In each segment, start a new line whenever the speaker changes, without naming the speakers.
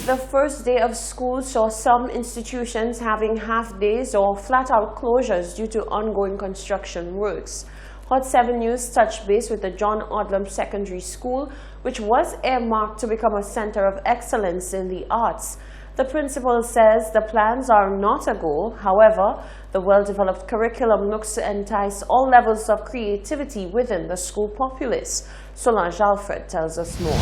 The first day of school saw some institutions having half days or flat-out closures due to ongoing construction works. Hot 7 News touched base with the John Odlum Secondary School, which was earmarked to become a center of excellence in the arts. The principal says the plans are not a goal. However, the well-developed curriculum looks to entice all levels of creativity within the school populace. Solange Alfred tells us more.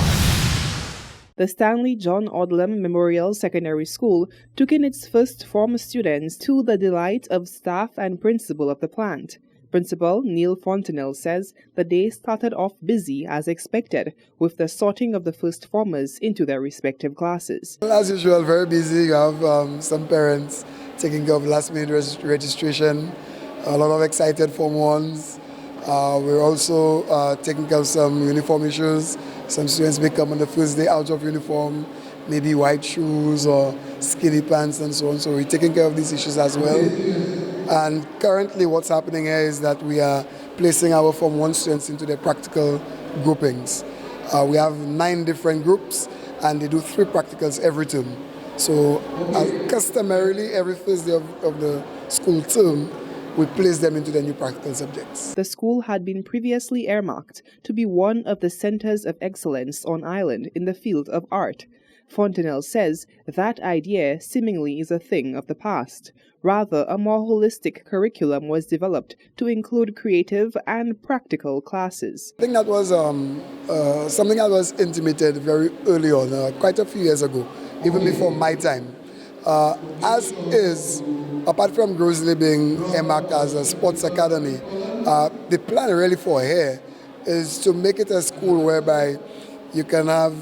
The Stanley John Odlum Memorial Secondary School took in its first form students to the delight of staff and principal of the plant. Principal Neil Fontenelle says the day started off busy as expected, with the sorting of the first formers into their respective classes.
As usual, very busy. You have some parents taking care of last-minute registration, a lot of excited Form 1s. We're also taking care of some uniform issues. Some students may come on the first day out of uniform, maybe white shoes or skinny pants and so on. So we're taking care of these issues as well. And currently what's happening here is that we are placing our Form 1 students into their practical groupings. We have 9 different groups and they do 3 practicals every term. So customarily, every first day of the school term, we place them into the new practical subjects.
The school had been previously earmarked to be one of the centers of excellence on island in the field of art. Fontenelle says that idea seemingly is a thing of the past. Rather, a more holistic curriculum was developed to include creative and practical classes.
I think that was something that was intimated very early on, quite a few years ago, even before my time. As is, apart from Grizzly being earmarked as a sports academy, the plan really for here is to make it a school whereby you can have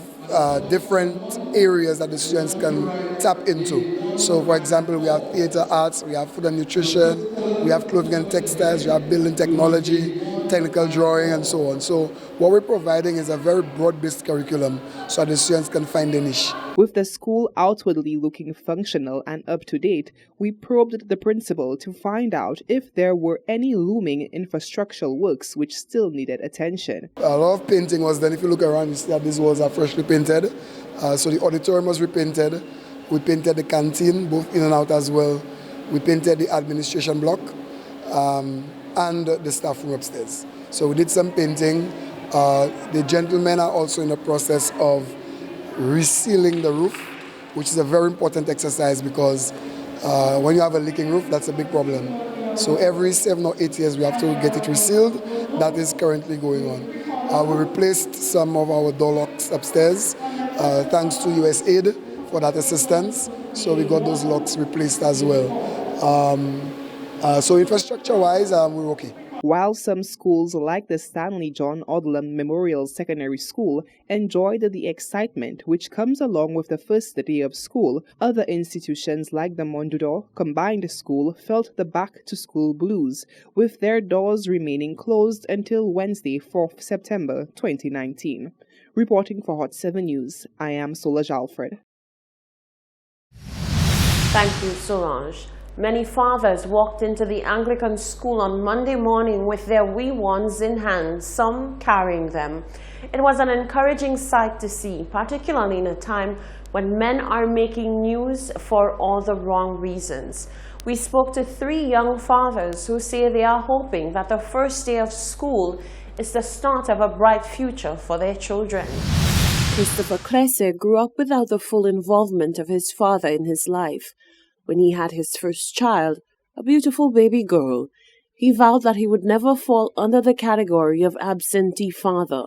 different areas that the students can tap into. So, for example, we have theater arts, we have food and nutrition, we have clothing and textiles, we have building technology, technical drawing, and so on. So, what we're providing is a very broad-based curriculum so that the students can find a niche.
With the school outwardly looking functional and up-to-date, we probed the principal to find out if there were any looming infrastructural works which still needed attention.
A lot of painting was done. If you look around, you see that these walls are freshly painted. So the auditorium was repainted. We painted the canteen, both in and out as well. We painted the administration block and the staff room upstairs. So we did some painting. The gentlemen are also in the process of resealing the roof, which is a very important exercise because when you have a leaking roof, that's a big problem. So every 7 or 8 years, we have to get it resealed. That is currently going on. We replaced some of our door locks upstairs, thanks to USAID for that assistance. So we got those locks replaced as well. So infrastructure-wise, we're okay.
While some schools like the Stanley John Odlum Memorial Secondary School enjoyed the excitement which comes along with the first day of school, other institutions like the Mondudo Combined School felt the back-to-school blues, with their doors remaining closed until Wednesday, 4th September 2019. Reporting for Hot 7 News, I am Solange Alfred.
Thank you, Solange. Many fathers walked into the Anglican school on Monday morning with their wee ones in hand, some carrying them. It was an encouraging sight to see, particularly in a time when men are making news for all the wrong reasons. We spoke to 3 young fathers who say they are hoping that the first day of school is the start of a bright future for their children.
Christopher Klesse grew up without the full involvement of his father in his life. When he had his first child, a beautiful baby girl, he vowed that he would never fall under the category of absentee father.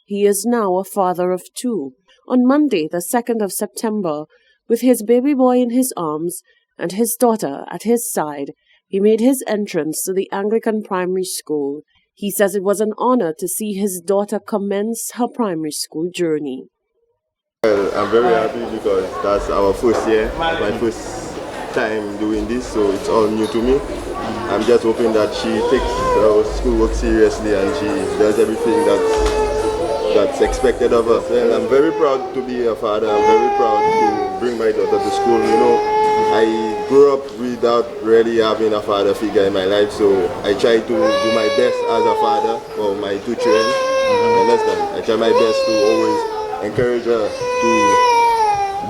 He is now a father of 2. On Monday, the 2nd of September, with his baby boy in his arms and his daughter at his side, he made his entrance to the Anglican primary school. He says it was an honor to see his daughter commence her primary school journey.
Well, I'm very happy because that's our first year, my first time doing this, so it's all new to me. I'm just hoping that she takes her schoolwork seriously and she does everything that's expected of her. Well, I'm very proud to be a father. I'm very proud to bring my daughter to school. You know, I grew up without really having a father figure in my life, so I try to do my best as a father for my 2 children. Understand? I try my best to always encourage her to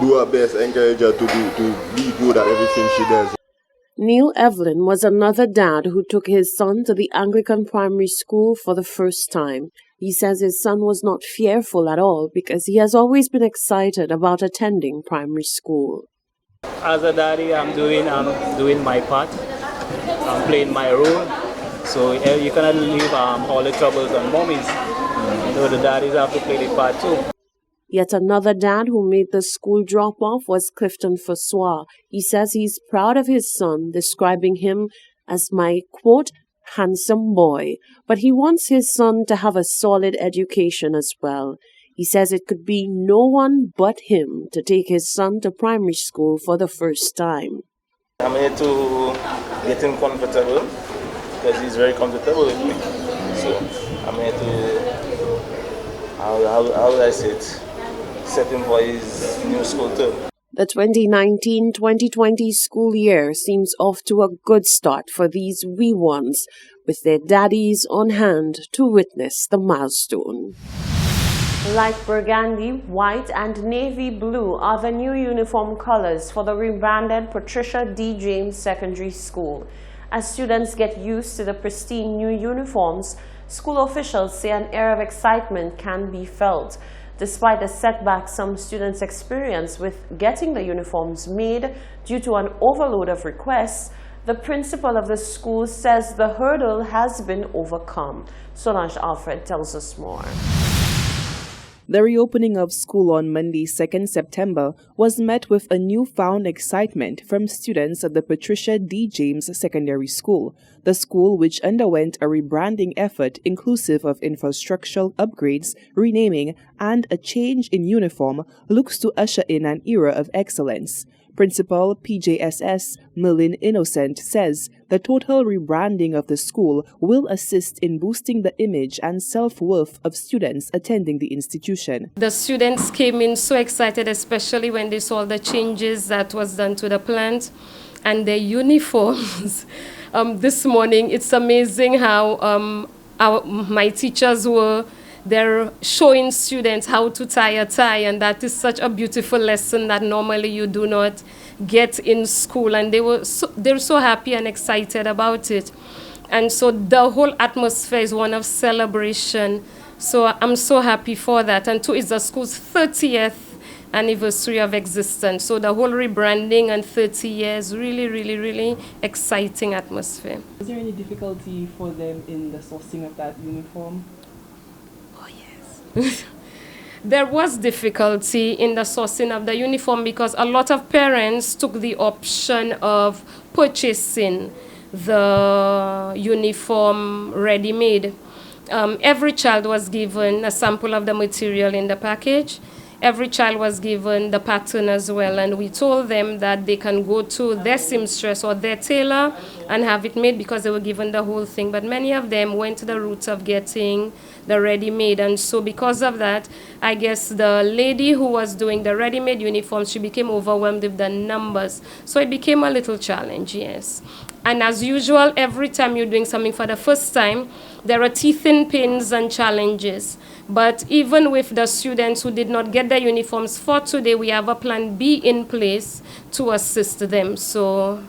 do her best, encourage her to be good at everything she does.
Neil Evelyn was another dad who took his son to the Anglican primary school for the first time. He says his son was not fearful at all because he has always been excited about attending primary school.
As a daddy, I'm doing my part. I'm playing my role. So you cannot leave all the troubles on mommies. The daddies have to play the part too.
Yet another dad who made the school drop-off was Clifton Fossois. He says he's proud of his son, describing him as my, quote, handsome boy. But he wants his son to have a solid education as well. He says it could be no one but him to take his son to primary school for the first time.
I'm here to get him comfortable because he's very comfortable with me. So I'm here to, how would I say it? Set him for his new school term.
The 2019-2020 school year seems off to a good start for these wee ones, with their daddies on hand to witness the milestone.
Light burgundy, white and navy blue are the new uniform colors for the rebranded Patricia D. James Secondary School. As students get used to the pristine new uniforms, school officials say an air of excitement can be felt. Despite the setbacks some students experience with getting the uniforms made due to an overload of requests, the principal of the school says the hurdle has been overcome. Solange Alfred tells us more.
The reopening of school on Monday, 2nd September, was met with a newfound excitement from students at the Patricia D. James Secondary School. The school, which underwent a rebranding effort inclusive of infrastructural upgrades, renaming, and a change in uniform, looks to usher in an era of excellence. Principal PJSS Merlin Innocent says the total rebranding of the school will assist in boosting the image and self-worth of students attending the institution.
The students came in so excited, especially when they saw the changes that was done to the plant and their uniforms. This morning, it's amazing how my teachers they're showing students how to tie a tie, and that is such a beautiful lesson that normally you do not get in school, and they're so happy and excited about it. And so the whole atmosphere is one of celebration. So I'm so happy for that. And two, it's the school's 30th anniversary of existence. So the whole rebranding and 30 years, really, really, really exciting atmosphere.
Is there any difficulty for them in the sourcing of that uniform?
There was difficulty in the sourcing of the uniform because a lot of parents took the option of purchasing the uniform ready-made. Every child was given a sample of the material in the package. Every child was given the pattern as well, and we told them that they can go to their seamstress or their tailor and have it made because they were given the whole thing. But many of them went to the route of getting the ready-made, and so because of that, I guess the lady who was doing the ready-made uniforms, she became overwhelmed with the numbers. So it became a little challenge, yes. And as usual, every time you're doing something for the first time, there are teething pains and challenges. But even with the students who did not get their uniforms for today, we have a plan B in place to assist them. So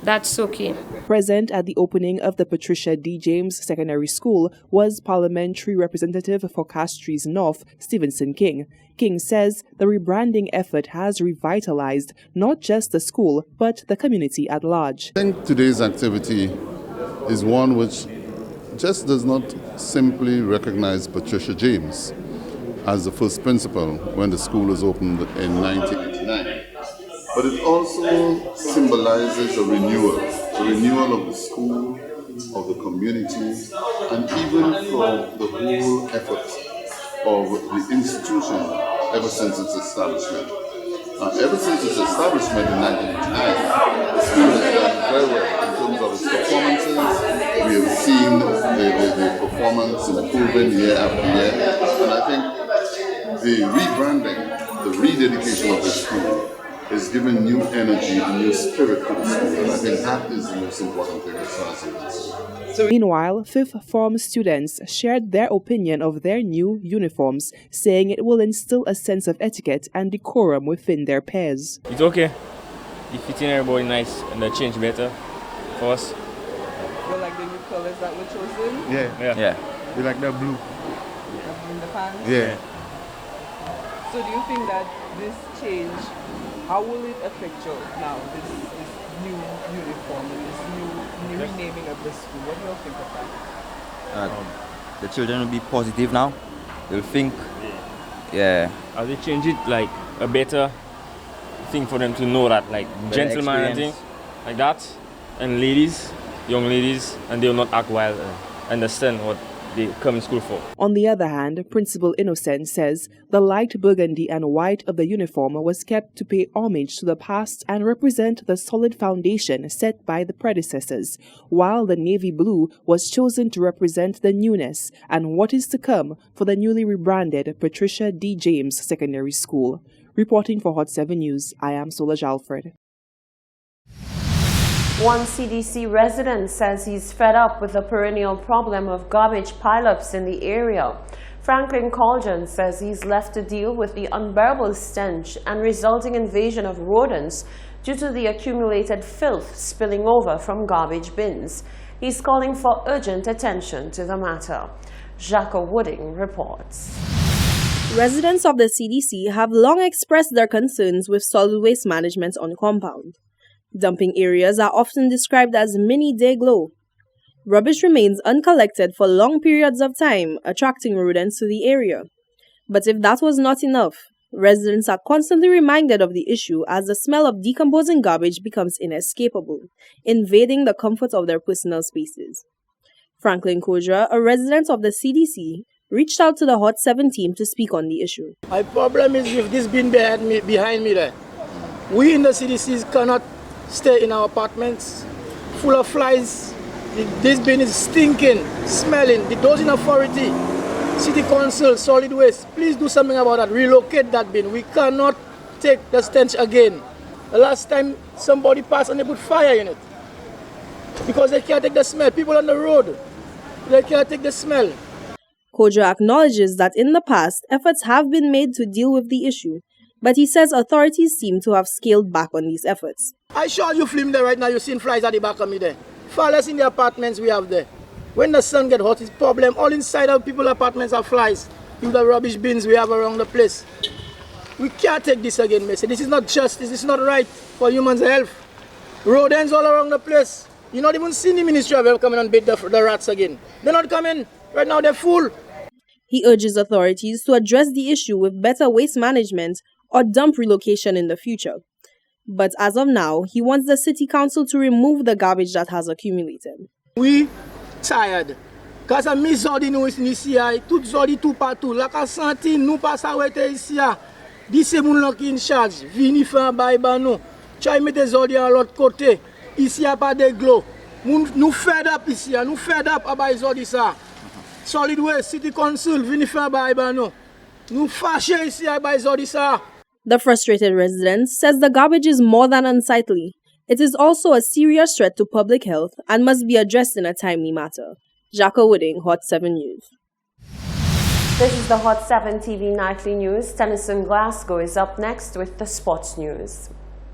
that's okay.
Present at the opening of the Patricia D. James Secondary School was Parliamentary Representative for Castries North, Stevenson King. King says the rebranding effort has revitalized not just the school, but the community at large.
I think today's activity is one which just does not simply recognize Patricia James as the first principal when the school was opened in 1989. But it also symbolizes a renewal of the school, of the community, and even for the whole effort of the institution ever since its establishment. Ever since its establishment in 1989, the school has done very well in terms of its performances. We have seen the performance improving year after year, and I think the rebranding, the rededication of the school is giving new energy and new spirit to the school. And I think that is the most important thing as far as I'm concerned.
Meanwhile, fifth form students shared their opinion of their new uniforms, saying it will instill a sense of etiquette and decorum within their peers.
It's okay. It fits in everybody nice and they change better for us.
You like the new colors that were chosen?
Yeah.
We like the blue.
In the pants?
Yeah.
So do you think that this change, how will it affect you now, this new uniform, this new renaming of the school? What do you think of that?
The children will be positive now. They'll think, yeah.
As they change it like a better thing for them to know that, like gentlemen and things like that, and ladies, young ladies, and they will not act wild and understand what they come in school for.
On the other hand, Principal Innocent says the light burgundy and white of the uniform was kept to pay homage to the past and represent the solid foundation set by the predecessors, while the navy blue was chosen to represent the newness and what is to come for the newly rebranded Patricia D. James Secondary School. Reporting for Hot 7 News, I am Solange Alfred.
One CDC resident says he's fed up with the perennial problem of garbage pileups in the area. Franklin Colgan says he's left to deal with the unbearable stench and resulting invasion of rodents due to the accumulated filth spilling over from garbage bins. He's calling for urgent attention to the matter. Jacques Wooding reports.
Residents of the CDC have long expressed their concerns with solid waste management on compound. Dumping areas are often described as mini day-glow. Rubbish remains uncollected for long periods of time, attracting rodents to the area. But if that was not enough, residents are constantly reminded of the issue as the smell of decomposing garbage becomes inescapable, invading the comfort of their personal spaces. Franklin Kodra, a resident of the CDC, reached out to the Hot 7 team to speak on the issue.
My problem is with this bin behind me there. We in the CDCs cannot stay in our apartments full of flies. This bin is stinking, smelling. The Dosing Authority, City Council, Solid Waste, please do something about that. Relocate that bin. We cannot take the stench again. The last time somebody passed and they put fire in it because they can't take the smell. People on the road, they can't take the smell.
Kodra acknowledges that in the past, efforts have been made to deal with the issue, but he says authorities seem to have scaled back on these efforts.
I show you film there right now, you're seeing flies at the back of me there. Far less in the apartments we have there. When the sun gets hot, it's a problem. All inside of people's apartments are flies. With the rubbish bins we have around the place. We can't take this again, Messi. This is not justice, this is not right for humans' health. Rodents all around the place. You're not even seeing the Ministry of Health coming and beat the rats again. They're not coming. Right now they're full.
He urges authorities to address the issue with better waste management or dump relocation in the future. But as of now, he wants the City Council to remove the garbage that has accumulated.
We tired. Because I miss all the news ici, tout zodi tout partout. La ka senti nous pas s'arrêter ici. D'ici moun qui en charge, vini faire un bail ba nous. Tchai mette zodi à l'autre côté. Ici a pas de glow. Nous fed up ici, nous fed up à bail zodi ça. Solid Waste, City Council, vini faire un bail ba nous. Nous fâché ici à bail zodi ça.
The frustrated resident says the garbage is more than unsightly. It is also a serious threat to public health and must be addressed in a timely manner. Jacques Wooding, Hot 7 News.
This is the Hot 7 TV Nightly News. Tennyson Glasgow is up next with the sports news.